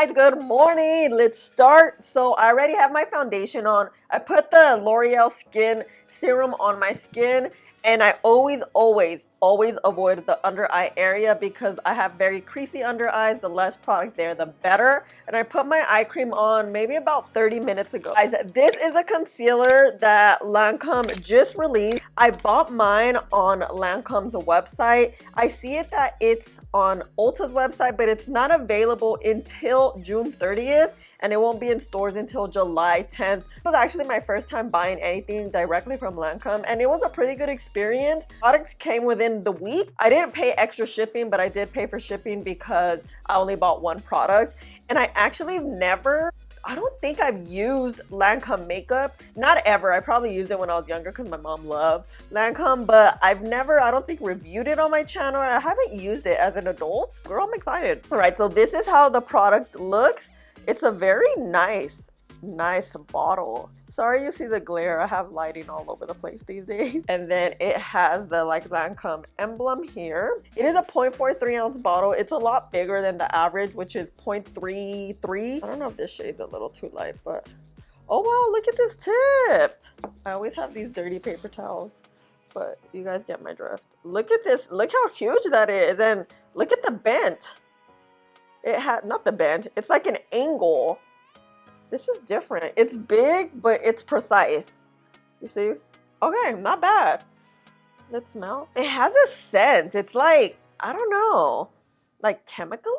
guys, good morning. Let's start. So I already have my foundation on. I put the L'Oreal Skin Serum on my skin, and I always avoid the under eye area because I have very creasy under eyes. The less product there, the better. And I put my eye cream on maybe about 30 minutes ago. Guys, this is a concealer that Lancôme just released. I bought mine on Lancome's website. I see it that it's on Ulta's website, but it's not available until June 30th. And it won't be in stores until July 10th. It was actually my first time buying anything directly from Lancôme, and it was a pretty good experience. Products came within the week. I didn't pay extra shipping, but I did pay for shipping because I only bought one product. And I actually I don't think I've used Lancôme makeup. Not ever. I probably used it when I was younger because my mom loved Lancôme, but I've never, I don't think, reviewed it on my channel. I haven't used it as an adult. Girl, I'm excited. All right, so this is how the product looks. It's a very nice bottle. Sorry you see the glare. I have lighting all over the place these days. And then it has the Lancôme emblem here. It is a 0.43 ounce bottle. It's a lot bigger than the average, which is 0.33. I don't know if this shade's a little too light, but oh wow, look at this tip. I always have these dirty paper towels, but you guys get my drift. Look at this. Look how huge that is. And look at the bent. It had, not the bend, it's like an angle. This is different. It's big, but it's precise. You see? Okay, not bad. Let's smell. It has a scent. It's like, I don't know, like chemically?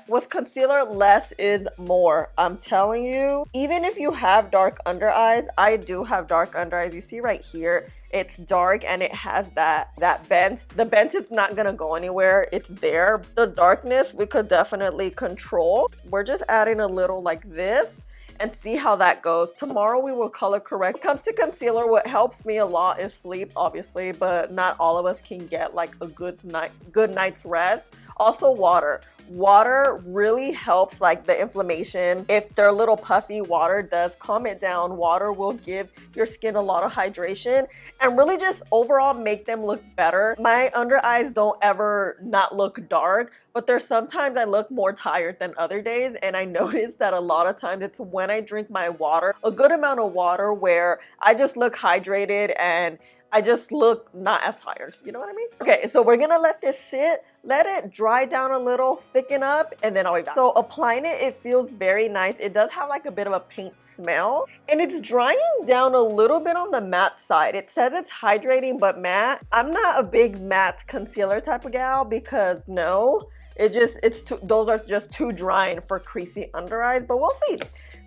With concealer, less is more. I'm telling you, even if you have dark under eyes, I do have dark under eyes. You see right here, it's dark and it has that bent. The bent is not gonna go anywhere. It's there. The darkness we could definitely control. We're just adding a little like this and see how that goes. Tomorrow we will color correct. When it comes to concealer, what helps me a lot is sleep, obviously, but not all of us can get like a good night's rest. Also water. Water really helps like the inflammation. If they're a little puffy, water does calm it down. Water will give your skin a lot of hydration and really just overall make them look better. My under eyes don't ever not look dark, but there's sometimes I look more tired than other days, and I notice that a lot of times it's when I drink my water, a good amount of water, where I just look hydrated and I just look not as tired. You know what I mean? Okay, so we're gonna let this sit, let it dry down a little, thicken up, and then I'll be back. So applying it, it feels very nice. It does have like a bit of a paint smell, and it's drying down a little bit on the matte side. It says it's hydrating but matte. I'm not a big matte concealer type of gal because no, those are just too drying for creasy under eyes, but we'll see.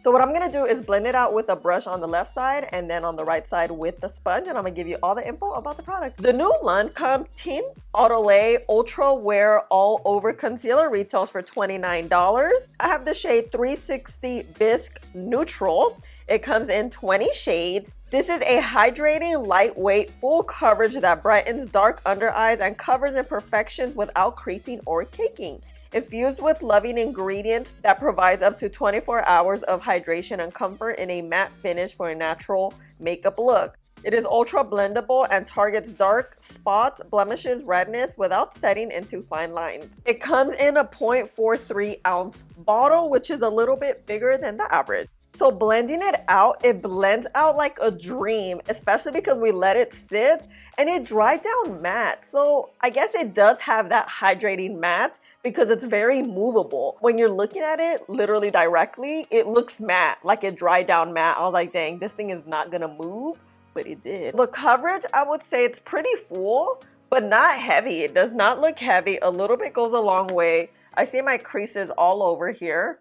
So what I'm gonna do is blend it out with a brush on the left side and then on the right side with the sponge, and I'm gonna give you all the info about the product. The new LANCôME Teint Idole Ultra Wear All Over Concealer retails for $29. I have the shade 360 Bisque Neutral. It comes in 20 shades. This is a hydrating, lightweight, full coverage that brightens dark under eyes and covers imperfections without creasing or caking. Infused with loving ingredients that provides up to 24 hours of hydration and comfort in a matte finish for a natural makeup look. It is ultra blendable and targets dark spots, blemishes, redness without setting into fine lines. It comes in a 0.43 ounce bottle, which is a little bit bigger than the average. So blending it out, it blends out like a dream, especially because we let it sit and it dried down matte. So I guess it does have that hydrating matte because it's very movable. When you're looking at it literally directly, it looks matte, like it dried down matte. I was like, dang, this thing is not gonna move, but it did. The coverage, I would say it's pretty full, but not heavy. It does not look heavy. A little bit goes a long way. I see my creases all over here.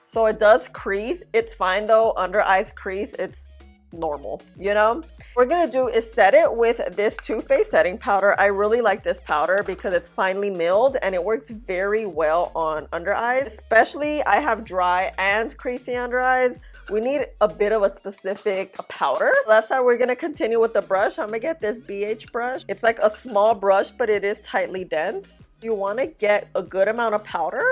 So it does crease. It's fine though. Under eyes crease, it's normal, you know? What we're gonna do is set it with this Too Faced setting powder. I really like this powder because it's finely milled and it works very well on under eyes. Especially I have dry and creasy under eyes. We need a bit of a specific powder. Left side, we're gonna continue with the brush. I'm gonna get this BH brush. It's like a small brush, but it is tightly dense. You wanna get a good amount of powder.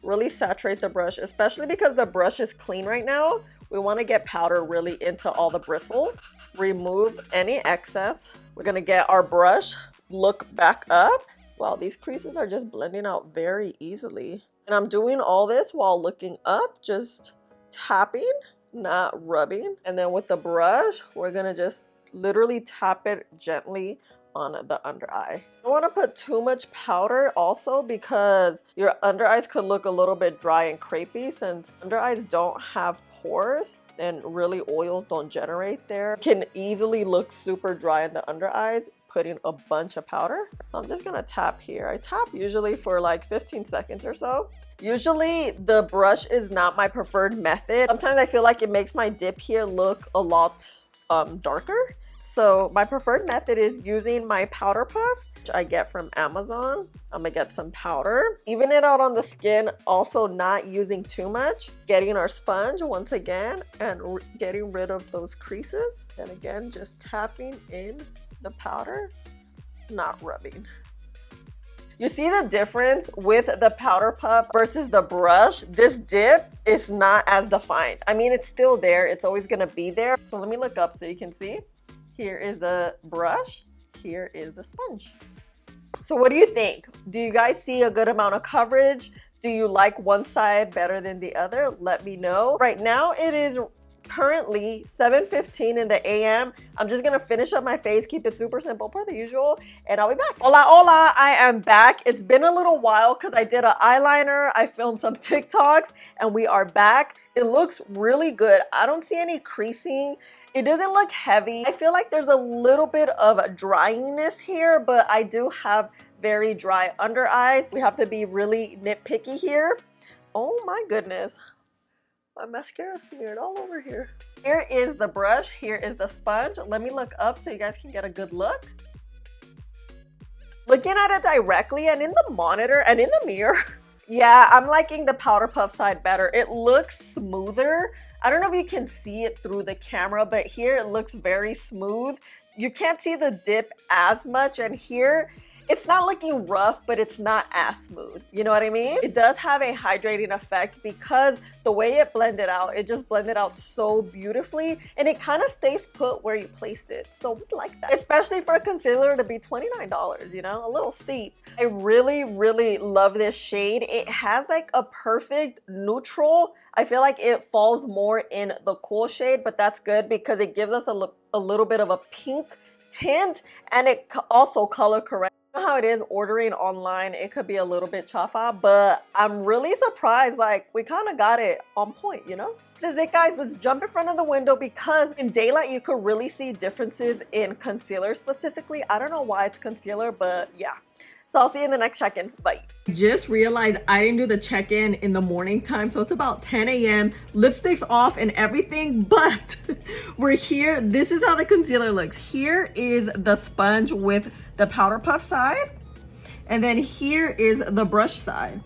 Really saturate the brush, especially because the brush is clean right now. We want to get powder really into all the bristles. Remove any excess. We're going to get our brush, look back up. Wow, these creases are just blending out very easily. And I'm doing all this while looking up, just tapping, not rubbing. And then with the brush, we're gonna just literally tap it gently on the under eye. I don't want to put too much powder also because your under eyes could look a little bit dry and crepey since under eyes don't have pores and really oils don't generate there. It can easily look super dry in the under eyes putting a bunch of powder. So I'm just gonna tap here. I tap usually for like 15 seconds or so. Usually the brush is not my preferred method. Sometimes I feel like it makes my dip here look a lot darker. So my preferred method is using my powder puff, which I get from Amazon. I'm gonna get some powder. Even it out on the skin, also not using too much. Getting our sponge once again and getting rid of those creases. And again, just tapping in the powder, not rubbing. You see the difference with the powder puff versus the brush? This dip is not as defined. I mean, it's still there. It's always gonna be there. So let me look up so you can see. Here is the brush, here is the sponge. So what do you think? Do you guys see a good amount of coverage? Do you like one side better than the other? Let me know. Right now it is currently 7:15 in the a.m. I'm just gonna finish up my face, keep it super simple per the usual, and I'll be back. Hola, hola, I am back. It's been a little while because I did an eyeliner, I filmed some TikToks, and we are back. It looks really good. I don't see any creasing. It doesn't look heavy. I feel like there's a little bit of dryiness here, but I do have very dry under eyes. We have to be really nitpicky here. Oh my goodness. My mascara smeared all over here. Here is the brush, here is the sponge. Let me look up so you guys can get a good look. Looking at it directly and in the monitor and in the mirror, yeah, I'm liking the powder puff side better. It looks smoother. I don't know if you can see it through the camera, but here it looks very smooth. You can't see the dip as much, and here it's not looking rough, but it's not as smooth. You know what I mean? It does have a hydrating effect because the way it blended out, it just blended out so beautifully, and it kind of stays put where you placed it. So we like that, especially for a concealer to be $29, you know, a little steep. I really, really love this shade. It has like a perfect neutral. I feel like it falls more in the cool shade, but that's good because it gives us a little bit of a pink tint, and it also color corrects. You know how it is ordering online, it could be a little bit chafa, but I'm really surprised, like we kind of got it on point, you know? This is it, guys. Let's jump in front of the window because in daylight you could really see differences in concealer specifically. I don't know why it's concealer, but yeah. So I'll see you in the next check-in. Bye. Just realized I didn't do the check-in in the morning time, so it's about 10 a.m. Lipstick's off and everything, but we're here. This is how the concealer looks. Here is the sponge with the powder puff side, and then here is the brush side.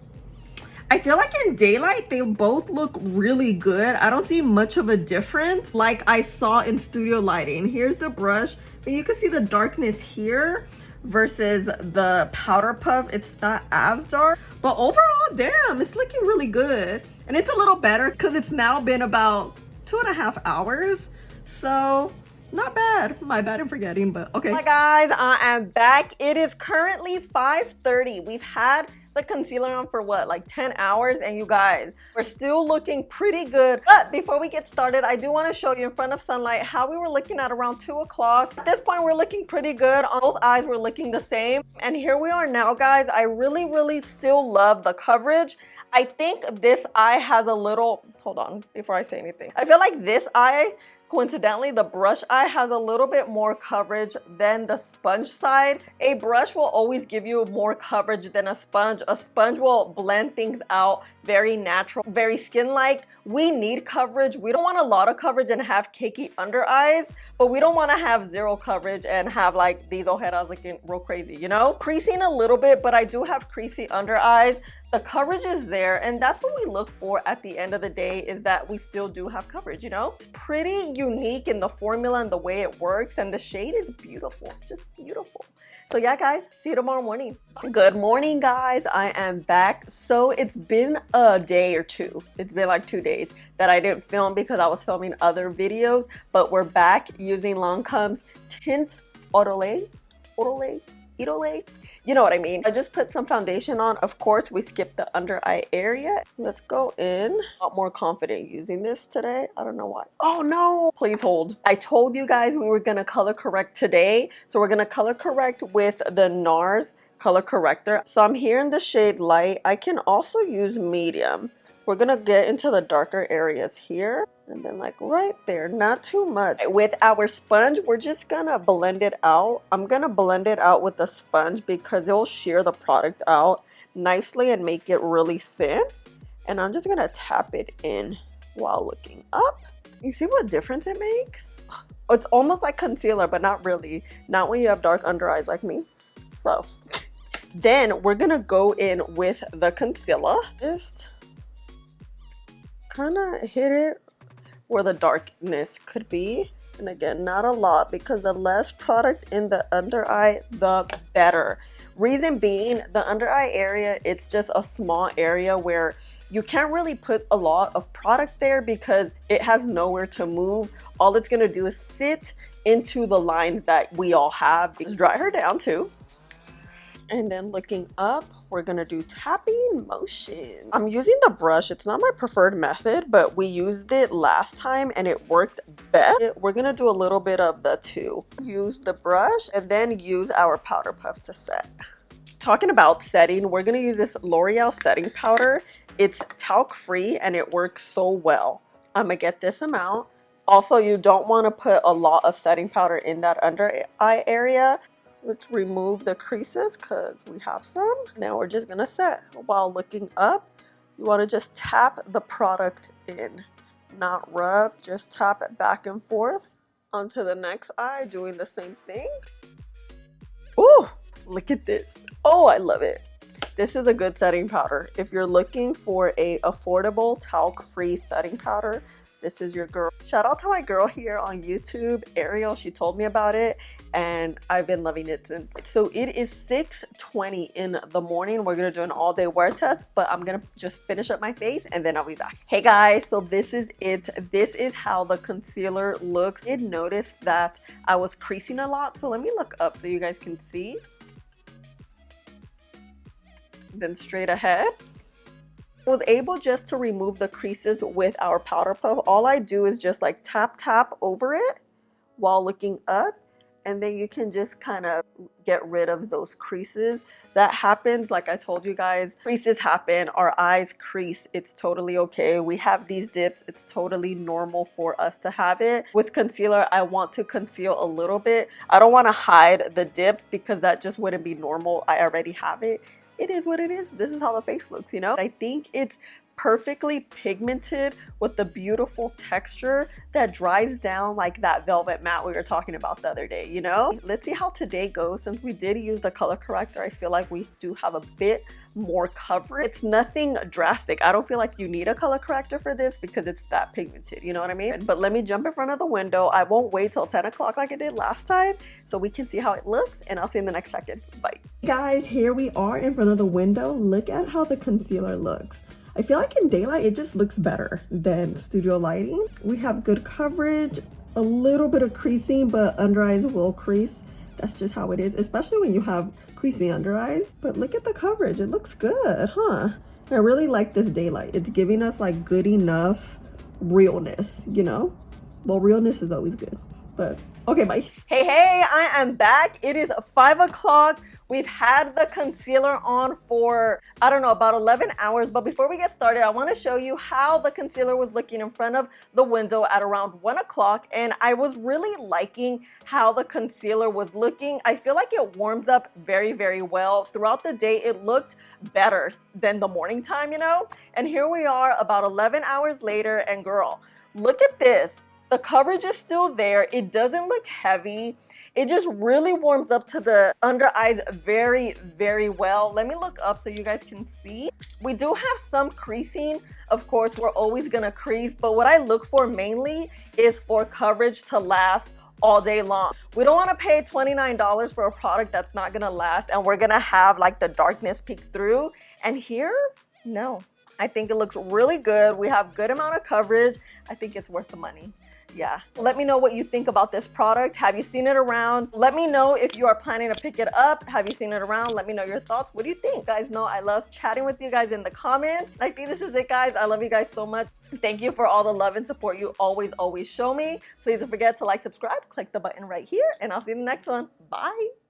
I feel like in daylight they both look really good. I don't see much of a difference like I saw in studio lighting. Here's the brush, but you can see the darkness here versus the powder puff. It's not as dark, but overall, damn, it's looking really good. And it's a little better because it's now been about 2.5 hours, so not bad. My bad in forgetting, but okay. Hi guys, I am back. It is currently 5:30. We've had the concealer on for what, like 10 hours, and you guys, we're still looking pretty good. But before we get started, I do want to show you in front of sunlight how we were looking at around 2 o'clock. At this point, we're looking pretty good. On both eyes, we're looking the same. And here we are now, guys. I really, really still love the coverage. I think this eye has a little, hold on, before I say anything. I feel like this eye, coincidentally, the brush eye has a little bit more coverage than the sponge side. A brush will always give you more coverage than a sponge. A sponge will blend things out very natural, very skin-like. We need coverage. We don't want a lot of coverage and have cakey under eyes, but we don't want to have zero coverage and have like these ojeras looking real crazy, you know? Creasing a little bit, but I do have creasy under eyes. The coverage is there, and that's what we look for at the end of the day, is that we still do have coverage, you know? It's pretty unique in the formula and the way it works, and the shade is beautiful, just beautiful. So yeah, guys, see you tomorrow morning. Good morning, guys. I am back. So it's been a day or two. It's been like 2 days that I didn't film because I was filming other videos, but we're back using LANCôME's Tint Idole. Idole. You know what I mean. I just put some foundation on. Of course, we skipped the under eye area. Let's go in. A lot more confident using this today. I don't know why. Oh no, please hold. I told you guys we were gonna color correct today. So we're gonna color correct with the NARS color corrector. So I'm here in the shade light. I can also use medium. We're gonna get into the darker areas here. And then like right there, not too much. With our sponge, we're just gonna blend it out. I'm gonna blend it out with the sponge because it'll shear the product out nicely and make it really thin. And I'm just gonna tap it in while looking up. You see what difference it makes? It's almost like concealer, but not really. Not when you have dark under eyes like me. So then we're gonna go in with the concealer. Just kind of hit it where the darkness could be. And again, not a lot, because the less product in the under eye, the better. Reason being, the under eye area, it's just a small area where you can't really put a lot of product there because it has nowhere to move. All it's gonna do is sit into the lines that we all have. Just dry her down too. And then looking up, we're gonna do tapping motion. I'm using the brush. It's not my preferred method, but we used it last time and it worked best. We're gonna do a little bit of the two. Use the brush and then use our powder puff to set. Talking about setting, we're gonna use this L'Oreal setting powder. It's talc free and it works so well. I'm gonna get this amount. Also, you don't wanna put a lot of setting powder in that under eye area. Let's remove the creases because we have some. Now we're just gonna set. While looking up, you wanna just tap the product in, not rub, just tap it back and forth onto the next eye, doing the same thing. Oh, look at this. Oh, I love it. This is a good setting powder. If you're looking for a affordable talc-free setting powder, this is your girl. Shout out to my girl here on YouTube, Ariel. She told me about it and I've been loving it since. So it is 6:20 in the morning. We're gonna do an all-day wear test, but I'm gonna just finish up my face and then I'll be back. Hey guys, so this is it. This is how the concealer looks. I did notice that I was creasing a lot, so let me look up so you guys can see. Then straight ahead. I was able just to remove the creases with our powder puff. All I do is just like tap over it while looking up, and then you can just kind of get rid of those creases. That happens, like I told you guys, creases happen, our eyes crease, it's totally okay. We have these dips, it's totally normal for us to have it. With concealer, I want to conceal a little bit. I don't want to hide the dip because that just wouldn't be normal. I already have it. It is what it is. This is how the face looks, you know? I think it's perfectly pigmented with the beautiful texture that dries down like that velvet matte we were talking about the other day, you know? Let's see how today goes. Since we did use the color corrector, I feel like we do have a bit more coverage. It's nothing drastic. I don't feel like you need a color corrector for this because it's that pigmented, you know what I mean? But let me jump in front of the window. I won't wait till 10 o'clock like I did last time so we can see how it looks, and I'll see you in the next check-in. Bye. Guys, here we are in front of the window. Look at how the concealer looks. I feel like in daylight, it just looks better than studio lighting. We have good coverage, a little bit of creasing, but under eyes will crease. That's just how it is, especially when you have creasy under eyes. But look at the coverage, it looks good, huh? I really like this daylight. It's giving us like good enough realness, you know? Well, realness is always good, but okay, bye. Hey, I am back. It is 5 o'clock. We've had the concealer on for, I don't know, about 11 hours. But before we get started, I want to show you how the concealer was looking in front of the window at around 1 o'clock. And I was really liking how the concealer was looking. I feel like it warms up very, very well. Throughout the day, it looked better than the morning time, you know? And here we are about 11 hours later, and girl, look at this. The coverage is still there. It doesn't look heavy. It just really warms up to the under eyes very, very well. Let me look up so you guys can see. We do have some creasing. Of course, we're always gonna crease, but what I look for mainly is for coverage to last all day long. We don't wanna pay $29 for a product that's not gonna last and we're gonna have like the darkness peek through. And here, no. I think it looks really good. We have good amount of coverage. I think it's worth the money. yeah, let me know what you think about this product. Have you seen it around? Let me know if you are planning to pick it up. Have you seen it around? Let me know your thoughts. What do you think? You guys know I love chatting with you guys in the comments. I think this is it, guys. I love you guys so much. Thank you for all the love and support you always show me. Please don't forget to like, subscribe, click the button right here, and I'll see you in the next one. Bye.